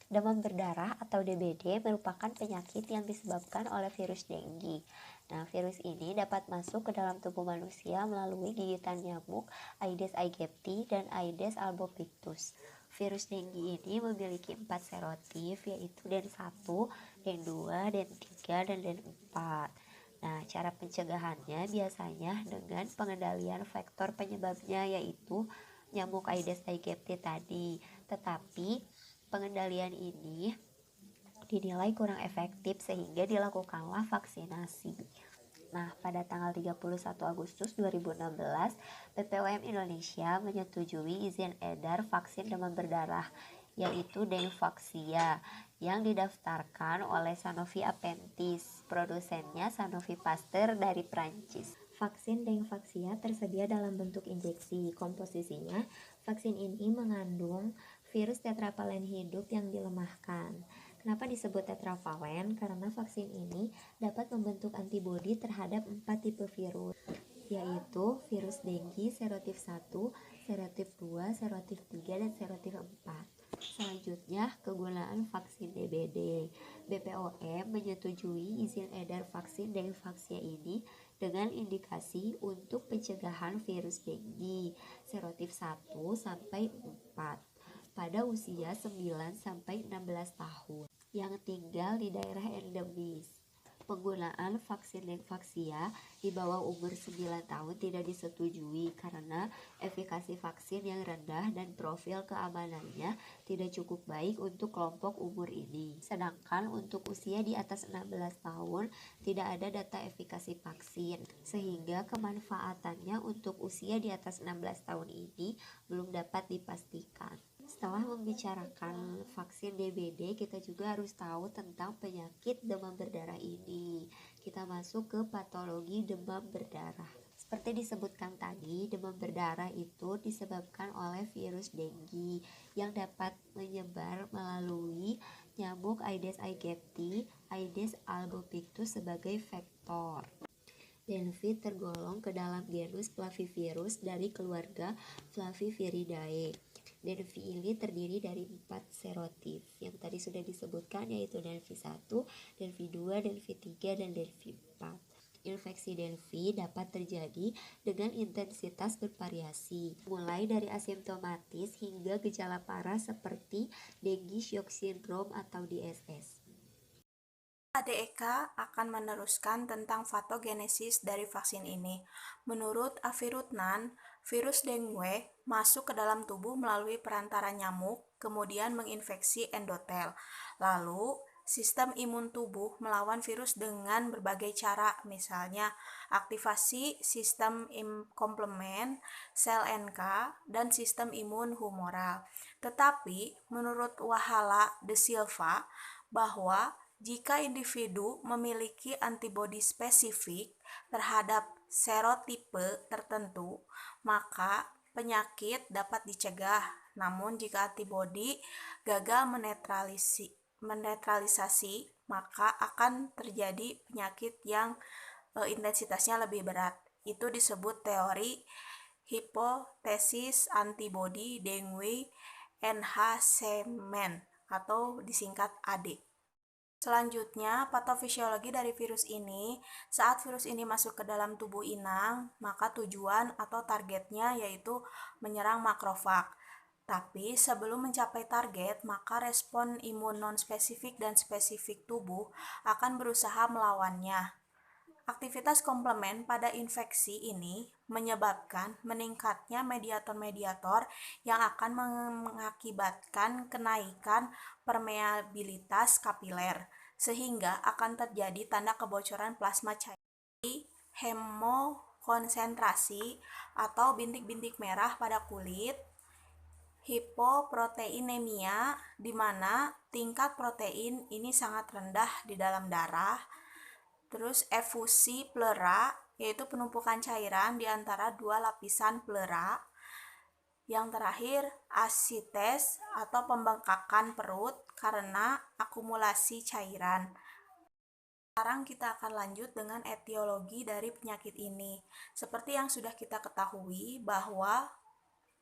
Demam berdarah atau DBD merupakan penyakit yang disebabkan oleh virus dengue. Nah, virus ini dapat masuk ke dalam tubuh manusia melalui gigitan nyamuk Aedes aegypti dan Aedes albopictus. Virus dengue ini memiliki 4 serotip, yaitu DEN1, DEN2, DEN3, dan DEN4. Nah, cara pencegahannya biasanya dengan pengendalian faktor penyebabnya, yaitu nyamuk Aedes aegypti tadi. Tetapi pengendalian ini dinilai kurang efektif sehingga dilakukanlah vaksinasi. Nah, pada tanggal 31 Agustus 2016, BPOM Indonesia menyetujui izin edar vaksin demam berdarah, yaitu Dengvaxia, yang didaftarkan oleh Sanofi Aventis, produsennya Sanofi Pasteur dari Prancis. Vaksin Dengvaxia tersedia dalam bentuk injeksi. Komposisinya, vaksin ini mengandung virus tetrapalen hidup yang dilemahkan. Kenapa disebut tetravalen? Karena vaksin ini dapat membentuk antibodi terhadap 4 tipe virus, yaitu virus dengue serotip 1, serotip 2, serotip 3, dan serotip 4. Selanjutnya, kegunaan vaksin DBD. BPOM menyetujui izin edar vaksin Dengvaxia ini dengan indikasi untuk pencegahan virus dengue serotip 1 sampai 4 pada usia 9 sampai 16 tahun yang tinggal di daerah endemis. Penggunaan vaksin Dengvaxia di bawah umur 9 tahun tidak disetujui karena efikasi vaksin yang rendah dan profil keamanannya tidak cukup baik untuk kelompok umur ini. Sedangkan untuk usia di atas 16 tahun tidak ada data efikasi vaksin, sehingga kemanfaatannya untuk usia di atas 16 tahun ini belum dapat dipastikan. Setelah membicarakan vaksin DBD, kita juga harus tahu tentang penyakit demam berdarah ini. Kita masuk ke patologi demam berdarah. Seperti disebutkan tadi, demam berdarah itu disebabkan oleh virus dengue yang dapat menyebar melalui nyamuk Aedes aegypti, Aedes albopictus sebagai vektor. Dengue tergolong ke dalam genus Flavivirus dari keluarga Flaviviridae. Dengue ini terdiri dari 4 serotip yang tadi sudah disebutkan, yaitu Dengue1, Dengue2, Dengue3, dan Dengue4. Infeksi dengue dapat terjadi dengan intensitas bervariasi, mulai dari asimptomatis hingga gejala parah seperti dengue shock syndrome atau DSS. ADEK akan meneruskan tentang patogenesis dari vaksin ini. Menurut Avirutnan, virus dengue masuk ke dalam tubuh melalui perantara nyamuk, kemudian menginfeksi endotel. Lalu, sistem imun tubuh melawan virus dengan berbagai cara, misalnya aktivasi sistem komplement, sel NK, dan sistem imun humoral. Tetapi, menurut Wahala de Silva, bahwa jika individu memiliki antibodi spesifik terhadap serotipe tertentu, maka penyakit dapat dicegah. Namun jika antibodi gagal menetralisasi, maka akan terjadi penyakit yang intensitasnya lebih berat. Itu disebut teori hipotesis antibodi dengue enhancement atau disingkat AD. Selanjutnya, patofisiologi dari virus ini. Saat virus ini masuk ke dalam tubuh inang, maka tujuan atau targetnya yaitu menyerang makrofag. Tapi sebelum mencapai target, maka respon imun non-spesifik dan spesifik tubuh akan berusaha melawannya. Aktivitas komplement pada infeksi ini menyebabkan meningkatnya mediator-mediator yang akan mengakibatkan kenaikan permeabilitas kapiler, sehingga akan terjadi tanda kebocoran plasma cair, hemokonsentrasi atau bintik-bintik merah pada kulit, hipoproteinemia, di mana tingkat protein ini sangat rendah di dalam darah. Terus efusi pleura, yaitu penumpukan cairan di antara dua lapisan pleura. Yang terakhir, asites atau pembengkakan perut karena akumulasi cairan. Sekarang kita akan lanjut dengan etiologi dari penyakit ini. Seperti yang sudah kita ketahui bahwa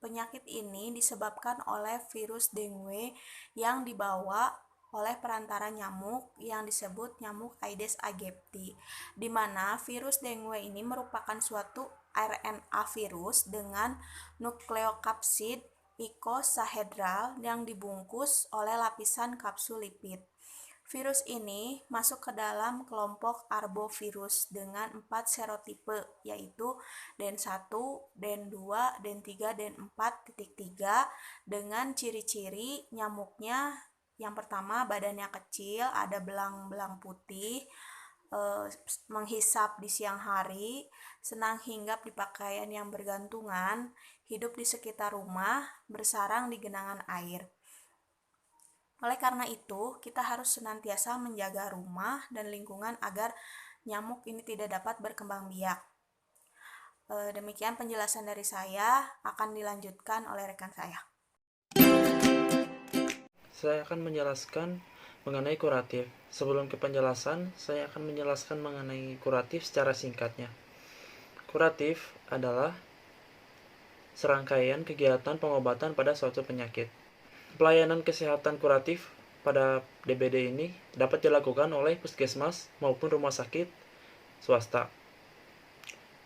Penyakit ini disebabkan oleh virus dengue yang dibawa oleh perantara nyamuk yang disebut nyamuk Aedes aegypti, di mana virus dengue ini merupakan suatu RNA virus dengan nukleokapsid icosahedral yang dibungkus oleh lapisan kapsul lipid. Virus ini masuk ke dalam kelompok arbovirus dengan 4 serotipe, yaitu DEN1, DEN2, DEN3, DEN4.3 dengan ciri-ciri nyamuknya. Yang pertama, badannya kecil, ada belang-belang putih, menghisap di siang hari, senang hinggap di pakaian yang bergantungan, hidup di sekitar rumah, bersarang di genangan air. Oleh karena itu, kita harus senantiasa menjaga rumah dan lingkungan agar nyamuk ini tidak dapat berkembang biak. Demikian penjelasan dari saya, akan dilanjutkan oleh rekan saya. Saya akan menjelaskan mengenai kuratif. Sebelum ke penjelasan, saya akan menjelaskan mengenai kuratif secara singkatnya. Kuratif adalah serangkaian kegiatan pengobatan pada suatu penyakit. Pelayanan kesehatan kuratif pada DBD ini dapat dilakukan oleh puskesmas maupun rumah sakit swasta.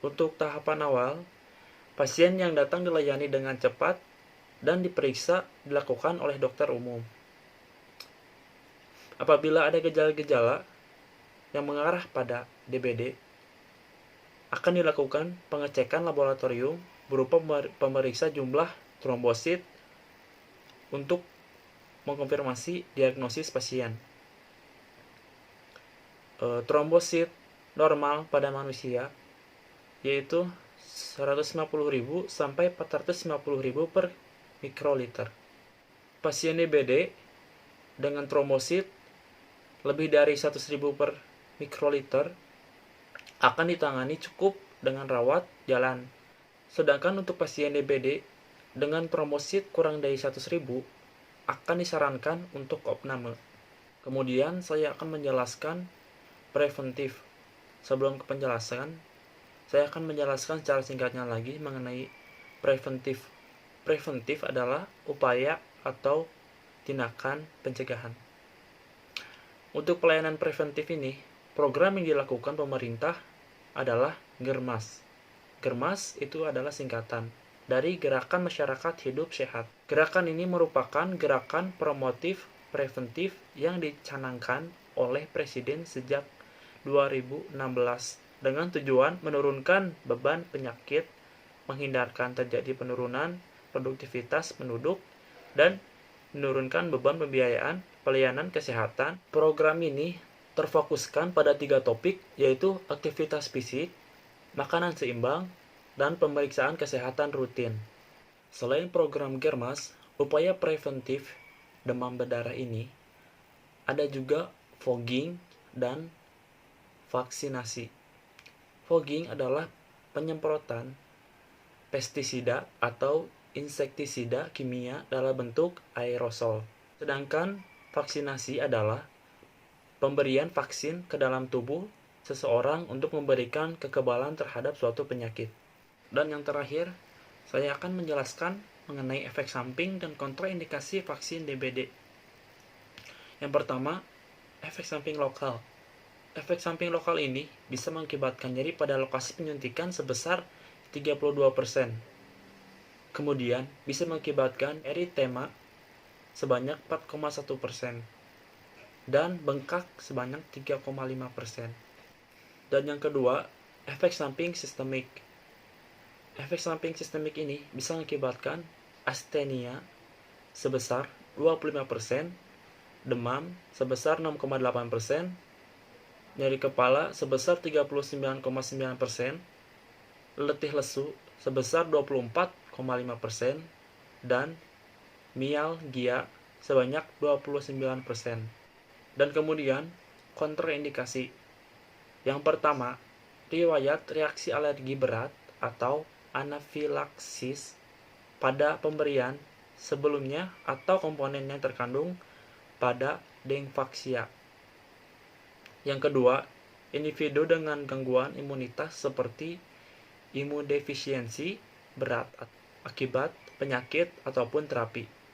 Untuk tahapan awal, pasien yang datang dilayani dengan cepat dan diperiksa dilakukan oleh dokter umum. Apabila ada gejala-gejala yang mengarah pada DBD, akan dilakukan pengecekan laboratorium berupa pemeriksa jumlah trombosit untuk mengkonfirmasi diagnosis pasien. Trombosit normal pada manusia yaitu 150.000 sampai 450.000 per mikroliter. Pasien DBD dengan trombosit lebih dari 100.000 per mikroliter akan ditangani cukup dengan rawat jalan. Sedangkan untuk pasien DBD dengan trombosit kurang dari 100.000 akan disarankan untuk opname. Kemudian saya akan menjelaskan preventif. Sebelum ke penjelasan, saya akan menjelaskan secara singkatnya lagi mengenai preventif. Preventif adalah upaya atau tindakan pencegahan. Untuk pelayanan preventif ini, program yang dilakukan pemerintah adalah GERMAS. GERMAS itu adalah singkatan dari Gerakan Masyarakat Hidup Sehat. Gerakan ini merupakan gerakan promotif preventif yang dicanangkan oleh Presiden sejak 2016 dengan tujuan menurunkan beban penyakit, menghindarkan terjadi penurunan produktivitas penduduk, dan menurunkan beban pembiayaan pelayanan kesehatan. Program ini terfokuskan pada 3 topik, yaitu aktivitas fisik, makanan seimbang, dan pemeriksaan kesehatan rutin. Selain program GERMAS, upaya preventif demam berdarah ini ada juga fogging dan vaksinasi. Fogging adalah penyemprotan pestisida atau insektisida kimia dalam bentuk aerosol. Sedangkan vaksinasi adalah pemberian vaksin ke dalam tubuh seseorang untuk memberikan kekebalan terhadap suatu penyakit. Dan yang terakhir, saya akan menjelaskan mengenai efek samping dan kontraindikasi vaksin DBD. Yang pertama, efek samping lokal. Efek samping lokal ini bisa mengakibatkan nyeri pada lokasi penyuntikan sebesar 32%. Kemudian, bisa mengakibatkan eritema sebanyak 4,1% dan bengkak sebanyak 3,5%. Dan yang kedua, efek samping sistemik. Efek samping sistemik ini bisa mengakibatkan astenia sebesar 25%, demam sebesar 6,8%, nyeri kepala sebesar 39,9%, letih lesu sebesar 24,5%, dan mialgia sebanyak 29%. Dan kemudian kontraindikasi. Yang pertama, riwayat reaksi alergi berat atau anafilaksis pada pemberian sebelumnya atau komponen yang terkandung pada Dengvaxia. Yang kedua, individu dengan gangguan imunitas seperti imunodefisiensi berat akibat penyakit, ataupun terapi.